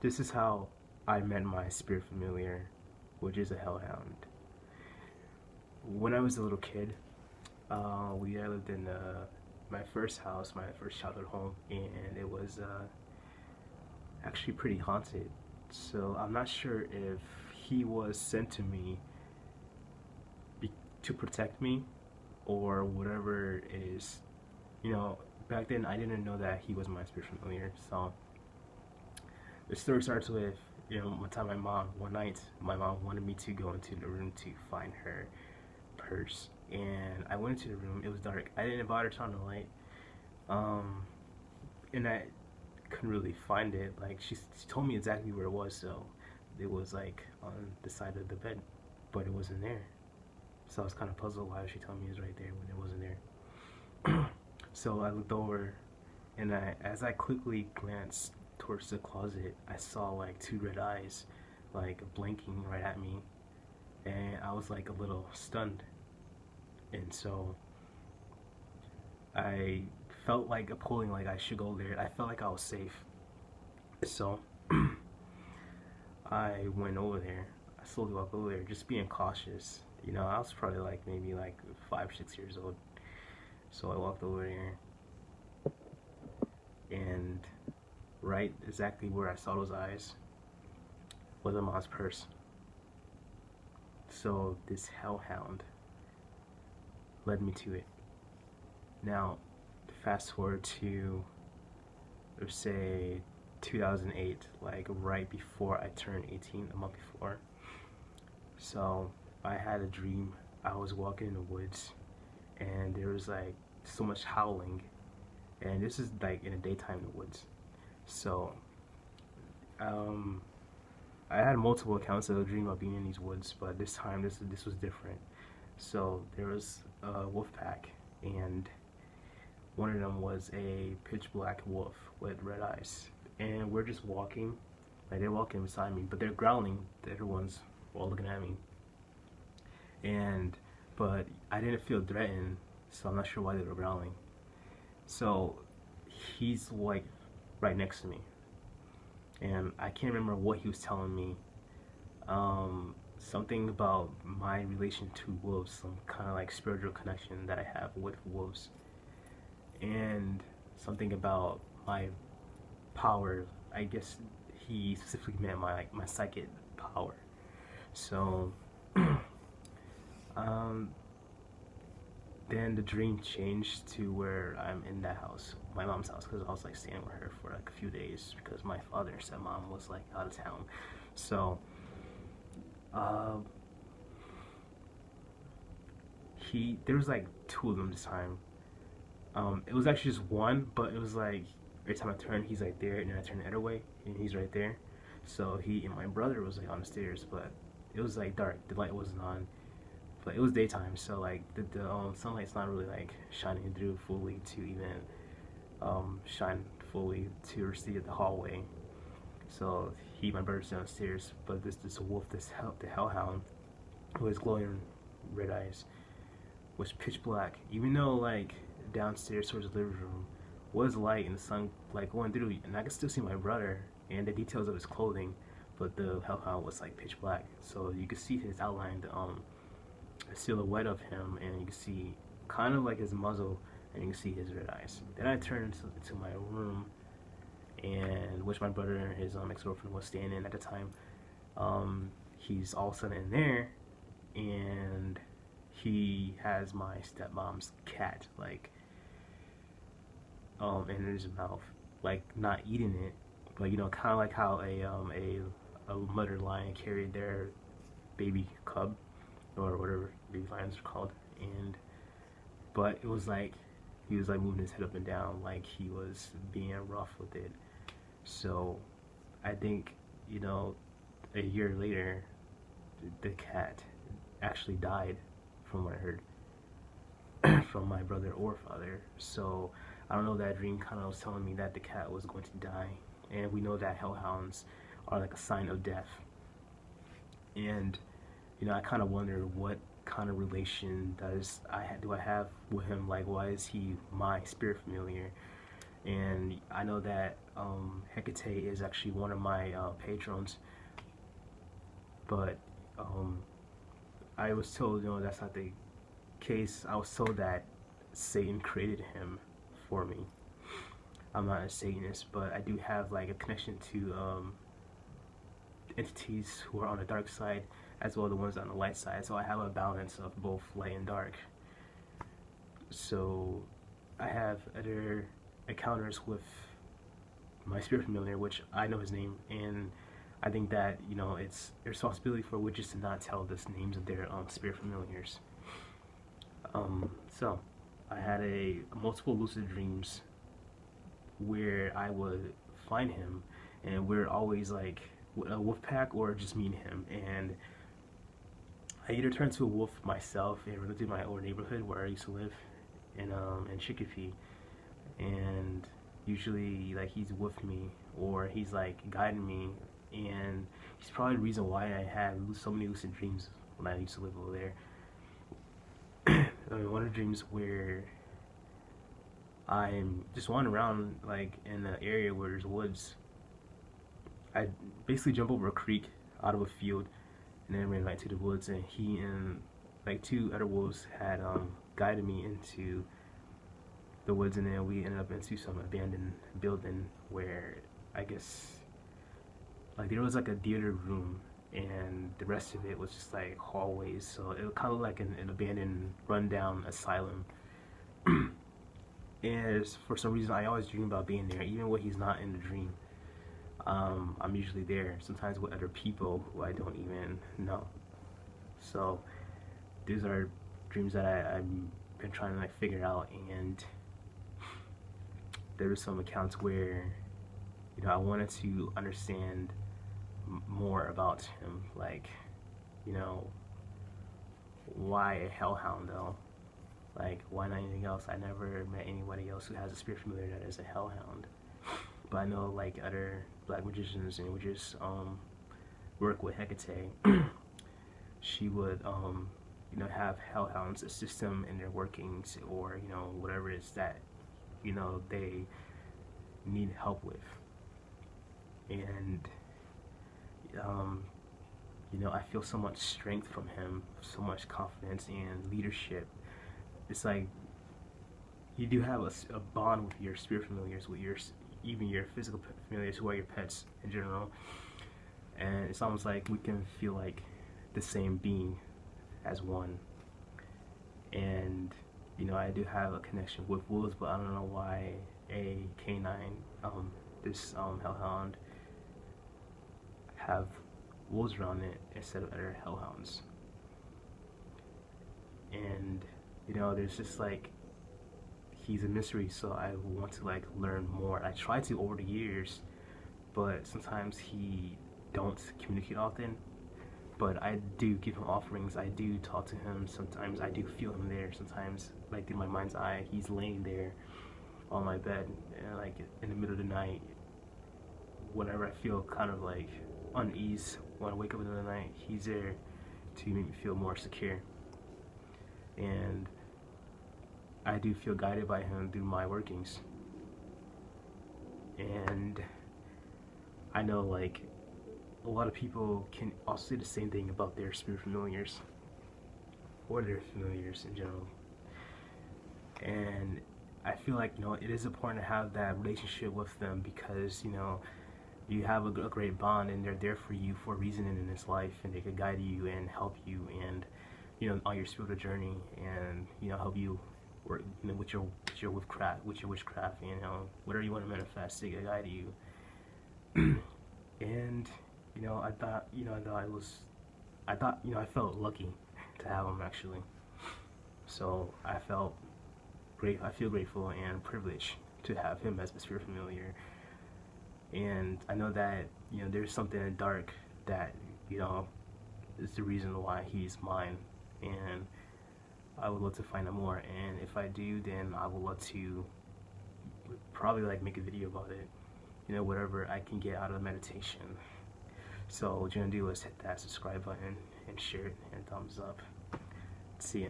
This is how I met my spirit familiar, which is a hellhound. When I was a little kid, we lived in my first house, my first childhood home, and it was actually pretty haunted. So I'm not sure if he was sent to me to protect me or whatever it is. You know, back then I didn't know that he was my spirit familiar. So the story starts with, one time one night, my mom wanted me to go into the room to find her purse. And I went into the room, it was dark. I didn't bother to turn on the light. And I couldn't really find it. Like, she told me exactly where it was, so it was like on the side of the bed, but it wasn't there. So I was kind of puzzled why she told me it was right there when it wasn't there. So I looked over, and as I quickly glanced towards the closet, I saw like two red eyes, like blinking right at me, and I was like a little stunned. And so I felt like a pulling, like I should go there. I felt like I was safe, so I went over there. I slowly walked over there, just being cautious. I was probably like maybe like 5, 6 years old. So I walked over there, and right exactly where I saw those eyes was my mom's purse. So this hellhound led me to it. Now, fast forward to, let's say, 2008, like right before I turned 18, a month before. So I had a dream. I was walking in the woods, and there was like so much howling, and this is like in the daytime in the woods. So I had multiple accounts of a dream of being in these woods, but this time this was different. So there was a wolf pack, and one of them was a pitch black wolf with red eyes, and we're just walking, like they're walking beside me, but they're growling. The other ones were all looking at me, but I didn't feel threatened, so I'm not sure why they were growling. So he's like right next to me, and I can't remember what he was telling me. Something about my relation to wolves, some kind of like spiritual connection that I have with wolves, and something about my power. I guess he specifically meant my psychic power. So um, then the dream changed to where I'm in that house, my mom's house, because I was like staying with her for like a few days because my father and stepmom was like out of town. So there was like two of them this time. It was actually just one, but it was like every time I turn, he's like there, and then I turn the other way, and he's right there. So he and my brother was like on the stairs, but it was like dark. The light wasn't on, but it was daytime, so like the sunlight's not really like shining through fully to even shine fully to see the hallway. So my brother's downstairs, but this wolf, the hellhound, with his glowing red eyes, was pitch black. Even though like downstairs towards the living room was light and the sun like going through, and I could still see my brother and the details of his clothing, but the hellhound was like pitch black, so you could see his outline, the silhouette of him, and you can see kind of like his muzzle, and you can see his red eyes. Then I turned into my room, and which my brother and his ex-girlfriend was staying in at the time. He's all of a sudden in there, and he has my stepmom's cat, like, in his mouth, like not eating it, but kind of like how a mother lion carried their baby cub, or whatever baby lions are called, but it was like he was like moving his head up and down, like he was being rough with it. So I think, a year later, the cat actually died, from what I heard from my brother or father. So I don't know, that dream kind of was telling me that the cat was going to die, and we know that hellhounds are like a sign of death. And I kind of wonder what kind of relation do I have with him? Like, why is he my spirit familiar? And I know that Hecate is actually one of my patrons, but I was told, that's not the case. I was told that Satan created him for me. I'm not a Satanist, but I do have like a connection to entities who are on the dark side as well as the ones on the light side. So I have a balance of both light and dark. So I have other encounters with my spirit familiar, which I know his name, and I think that it's a responsibility for witches to not tell the names of their spirit familiars. So I had multiple lucid dreams where I would find him, and we're always like a wolf pack or just me and him, and I either turn to a wolf myself and run through my old neighborhood where I used to live in Chicopee, and usually like he's with me or he's like guiding me, and he's probably the reason why I had so many lucid dreams when I used to live over there. One of the dreams where I'm just wandering around like in an area where there's woods. I basically jump over a creek out of a field and then ran right to the woods, and he and like two other wolves had guided me into the woods, and then we ended up into some abandoned building where I guess like there was like a theater room and the rest of it was just like hallways, so it was kind of like an abandoned rundown asylum. And for some reason I always dream about being there even when he's not in the dream. I'm usually there, sometimes with other people who I don't even know. So these are dreams that I've been trying to like figure out, and there were some accounts where I wanted to understand more about him, like why a hellhound though? Like, why not anything else? I never met anybody else who has a spirit familiar that is a hellhound. But I know like other black magicians and witches work with Hecate. She would have hellhounds assist them in their workings, or whatever it is that they need help with. And I feel so much strength from him, so much confidence and leadership. It's like you do have a bond with your spirit familiars, with even your physical familiars who are your pets in general, and it's almost like we can feel like the same being as one. And I do have a connection with wolves, but I don't know why a canine, this hellhound, have wolves around it instead of other hellhounds. And there's just like, he's a mystery, so I want to like learn more. I try to over the years, but sometimes he don't communicate often. But I do give him offerings, I do talk to him, sometimes I do feel him there, sometimes like in my mind's eye he's laying there on my bed, and like in the middle of the night, whenever I feel kind of like unease, when I wake up in the middle of the night, he's there to make me feel more secure. And I do feel guided by him through my workings. And I know like a lot of people can also say the same thing about their spirit familiars or their familiars in general. And I feel like it is important to have that relationship with them, because you have a great bond, and they're there for you for a reason in this life, and they can guide you and help you, and on your spiritual journey, and help you work with your witchcraft, whatever you want to manifest, they can guide you. And I felt lucky to have him, actually. So I feel grateful and privileged to have him as my spirit familiar. And I know that there's something in the dark that is the reason why he's mine, and I would love to find out more. And if I do, then I would love to probably like make a video about it, whatever I can get out of meditation. So what you're gonna do is hit that subscribe button and share it and thumbs up. See ya.